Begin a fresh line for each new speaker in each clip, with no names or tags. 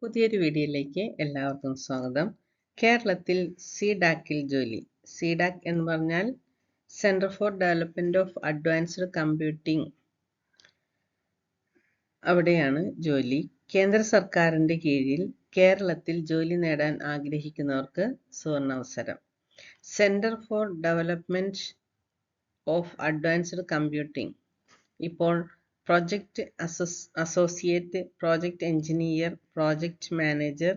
പുതിയൊരു വീഡിയോയിലേക്ക് എല്ലാവർക്കും സ്വാഗതം. കേരളത്തിൽ സി-ഡാക്കിൽ ജോലി. സി-ഡാക് എന്ന് പറഞ്ഞാൽ centre for development of advanced computing. അവിടെയാണ് ജോലി. കേന്ദ്ര സർക്കാരിൻ്റെ കീഴിൽ കേരളത്തിൽ ജോലി നേടാൻ ആഗ്രഹിക്കുന്നവർക്ക് സുവർണാവസരം. Centre for development of advanced computing ഇപ്പോൾ project associate, project engineer, project manager,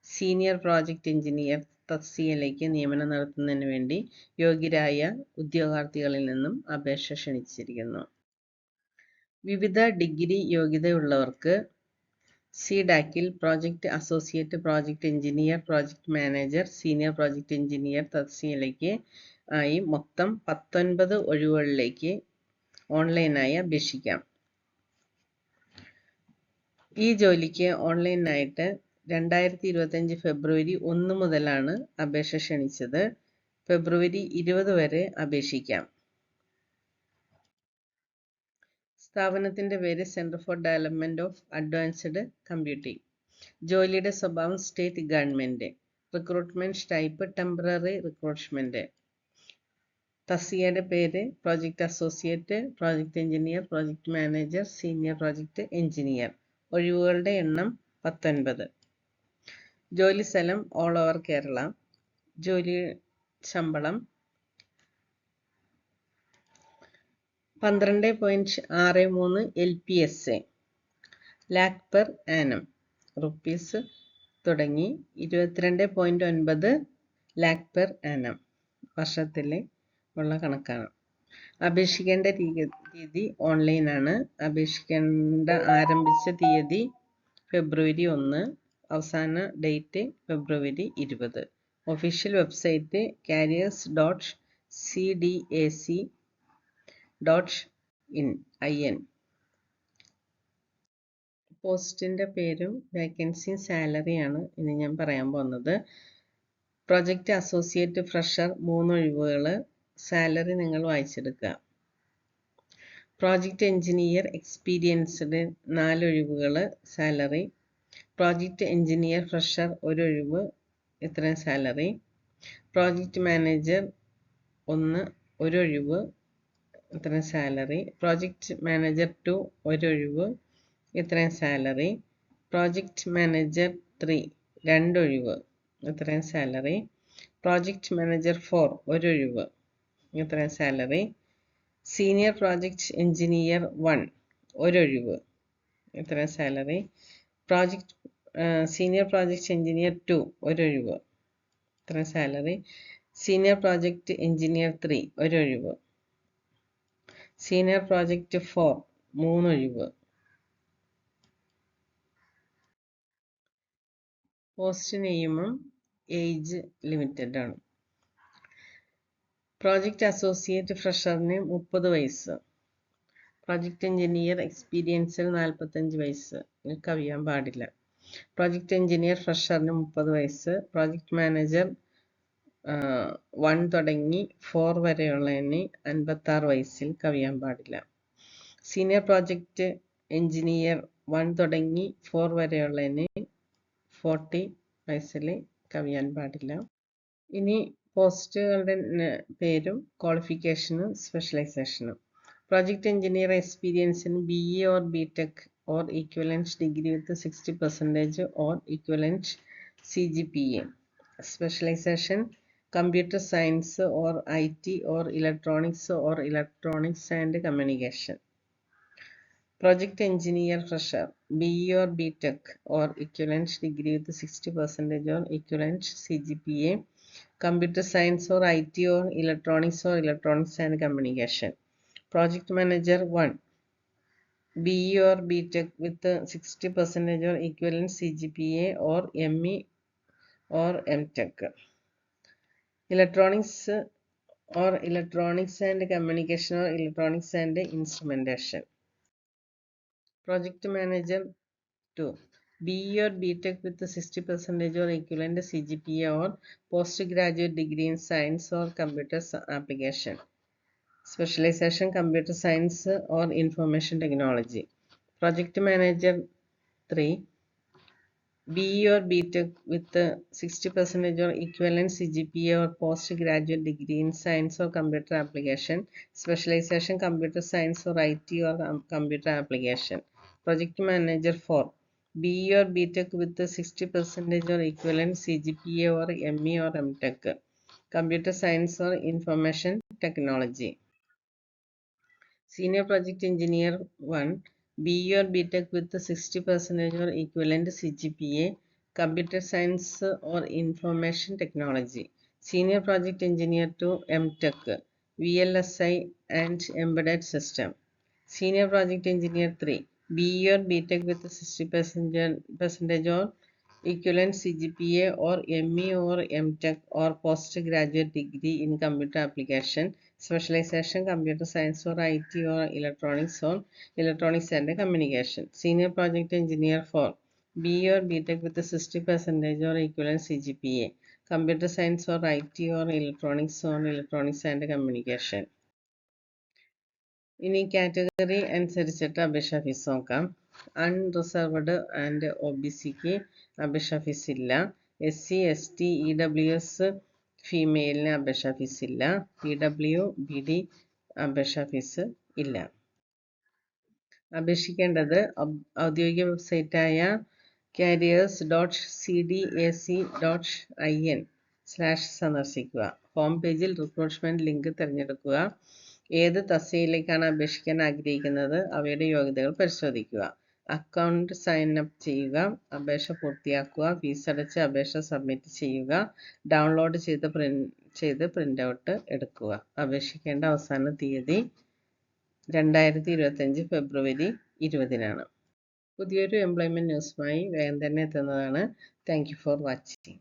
senior project engineer തസ്തികയിലേക്ക് നിയമനം നടത്തുന്നതിന് വേണ്ടി യോഗ്യരായ ഉദ്യോഗാർത്ഥികളിൽ നിന്നും അപേക്ഷ ക്ഷണിച്ചിരിക്കുന്നു. വിവിധ ഡിഗ്രി യോഗ്യതയുള്ളവർക്ക് സി-ഡാക്കിൽ project associate, project engineer, project manager, senior project engineer തസ്തികയിലേക്ക് ആയി മൊത്തം 19 ഒഴിവുകളിലേക്ക് ഓൺലൈനായി അപേക്ഷിക്കാം. ഈ ജോലിക്ക് ഓൺലൈനായിട്ട് 2025 ഫെബ്രുവരി 1 മുതലാണ് അപേക്ഷ ക്ഷണിച്ചത്. ഫെബ്രുവരി 20 വരെ അപേക്ഷിക്കാം. സ്ഥാപനത്തിൻ്റെ പേര് centre for development of advanced computing. ജോലിയുടെ സ്വഭാവം state government. Recruitment type temporary recruitment. തസ്തികയുടെ പേര് project associate, project engineer, project manager, senior project engineer. ഒഴിവുകളുടെ എണ്ണം 19. ജോലി സ്ഥലം ഓൾ ഓവർ കേരള. ജോലി ശമ്പളം 12.63 LPSA lakh per annum rupees തുടങ്ങി 22.9 ലാക്ക് പെർ ആനം വർഷത്തിലെ ഉള്ള കണക്കാണ്. അപേക്ഷിക്കേണ്ട തീയതി ഓൺലൈനാണ്. അപേക്ഷിക്കേണ്ട ആരംഭിച്ച തീയതി ഫെബ്രുവരി 1, അവസാന ഡേറ്റ് ഫെബ്രുവരി 20. Official website careers.cdac.in. പോസ്റ്റിൻ്റെ പേരും വേക്കൻസിയും സാലറിയാണ് ഇനി ഞാൻ പറയാൻ പോകുന്നത്. പ്രൊജക്റ്റ് അസോസിയേറ്റ് ഫ്രഷർ 3 ഒഴിവുകൾ. സാലറി നിങ്ങൾ വായിച്ചെടുക്കുക. പ്രോജക്റ്റ് എഞ്ചിനീയർ എക്സ്പീരിയൻസ്ഡ് 4 ഒഴിവുകൾ. സാലറി. പ്രോജക്റ്റ് എഞ്ചിനീയർ ഫ്രഷർ 1 ഒഴിവ്. ഇത്രയും സാലറി. പ്രോജക്റ്റ് മാനേജർ 1 ഒഴിവ്. ഇത്രയും സാലറി. പ്രോജക്റ്റ് മാനേജർ 2 1 ഒഴിവ്. ഇത്രയും സാലറി. പ്രോജക്റ്റ് മാനേജർ 3 2 ഒഴിവ്. ഇത്രയും സാലറി. പ്രോജക്റ്റ് മാനേജർ 4 1 ഒഴിവ്. ഇത്രയും സാലറി. സീനിയർ പ്രോജക്റ്റ് എഞ്ചിനീയർ 1 1 ഒഴിവ്. ഇത്രയും സാലറി. സീനിയർ പ്രോജക്റ്റ് എഞ്ചിനീയർ 2 1 ഒഴിവ്. ഇത്രയും സാലറി. സീനിയർ പ്രോജക്റ്റ് എഞ്ചിനീയർ 3 1 ഒഴിവ്. സീനിയർ പ്രോജക്റ്റ് 4 3 ഒഴിവ്. പോസ്റ്റ് നെയിമും ഏജ് ലിമിറ്റഡ് ആണ്. പ്രോജക്റ്റ് അസോസിയേറ്റ് ഫ്രഷറിന് 30 വയസ്സ്. പ്രോജക്റ്റ് എഞ്ചിനീയർ എക്സ്പീരിയൻസിൽ 45 വയസ്സ് കവിയാൻ പാടില്ല. പ്രോജക്റ്റ് എഞ്ചിനീയർ ഫ്രഷറിന് 30 വയസ്സ്. പ്രോജക്റ്റ് മാനേജർ 1 തുടങ്ങി 4 വരെയുള്ളതിന് 56 വയസ്സിൽ കവിയാൻ പാടില്ല. സീനിയർ പ്രോജക്റ്റ് എഞ്ചിനീയർ 1 തുടങ്ങി 4 വരെയുള്ളതിന് 40 വയസ്സിൽ കവിയാൻ പാടില്ല. ഇനി പോസ്റ്റുകളുടെ പേരും ക്വാളിഫിക്കേഷനും സ്പെഷ്യലൈസേഷനും. പ്രോജക്റ്റ് എഞ്ചിനീയർ എക്സ്പീരിയൻസിന് BE or BTech or equivalent degree with 60% or equivalent CGPA. Specialization computer science or IT or electronics and communication. Project engineer fresher BE or BTech or equivalent degree with 60% or equivalent CGPA. Computer science or IT or electronics and communication. Project manager 1 BE or BTech with 60% or equivalent CGPA or ME or MTech. Electronics and communication or electronics and instrumentation. Project manager 2 BE or BTech with 60% or equivalent CGPA or postgraduate degree in science or computer application. Specialization computer science or information technology. Project manager 3 BE or BTech with 60% or equivalent CGPA or postgraduate degree in science or computer application, specialization computer science or IT or computer application. Project manager 4. BE or BTech with 60% or equivalent CGPA or ME or MTech, computer science or information technology. Senior Project Engineer 1, BE or BTech with 60% or equivalent CGPA, Computer Science or Information Technology. Senior Project Engineer 2, MTech, VLSI and Embedded System. Senior Project Engineer 3, BE or BTech with 60% or equivalent CGPA or ME or MTech or postgraduate degree in computer application, specialization computer science or IT or electronics and communication. Senior project engineer 4, BE or BTech with 60% or equivalent CGPA, computer science or IT or electronics and communication. ഇനി category അനുസരിച്ചിട്ട് അപേക്ഷ fees നോക്കാം. Unreserved and OBCക്ക് അപേക്ഷ fees ഇല്ല. SC ST EWS ഫീമെയിലിന് അപേക്ഷ fees ഇല്ല. PW BD അപേക്ഷ fees ഇല്ല. അപേക്ഷിക്കേണ്ടത് ഔദ്യോഗിക വെബ്സൈറ്റായ careers.cdac.in/ സന്ദർശിക്കുക. ഹോം പേജിൽ റിക്രൂട്ട്മെന്റ് ലിങ്ക് തിരഞ്ഞെടുക്കുക. ഏത് തസ്തികയിലേക്കാണ് അപേക്ഷിക്കാൻ ആഗ്രഹിക്കുന്നത് അവയുടെ യോഗ്യതകൾ പരിശോധിക്കുക. അക്കൗണ്ട് സൈൻ അപ്പ് ചെയ്യുക. അപേക്ഷ പൂർത്തിയാക്കുക. ഫീസ് അടച്ച് അപേക്ഷ സബ്മിറ്റ് ചെയ്യുക. ഡൗൺലോഡ് ചെയ്ത് പ്രിന്റ് ഔട്ട് എടുക്കുക. അപേക്ഷിക്കേണ്ട അവസാന തീയതി 2025 ഫെബ്രുവരി 20-നാണ്. പുതിയൊരു എംപ്ലോയ്മെന്റ് ന്യൂസുമായി വേഗം തന്നെ എത്തുന്നതാണ്. Thank you for watching.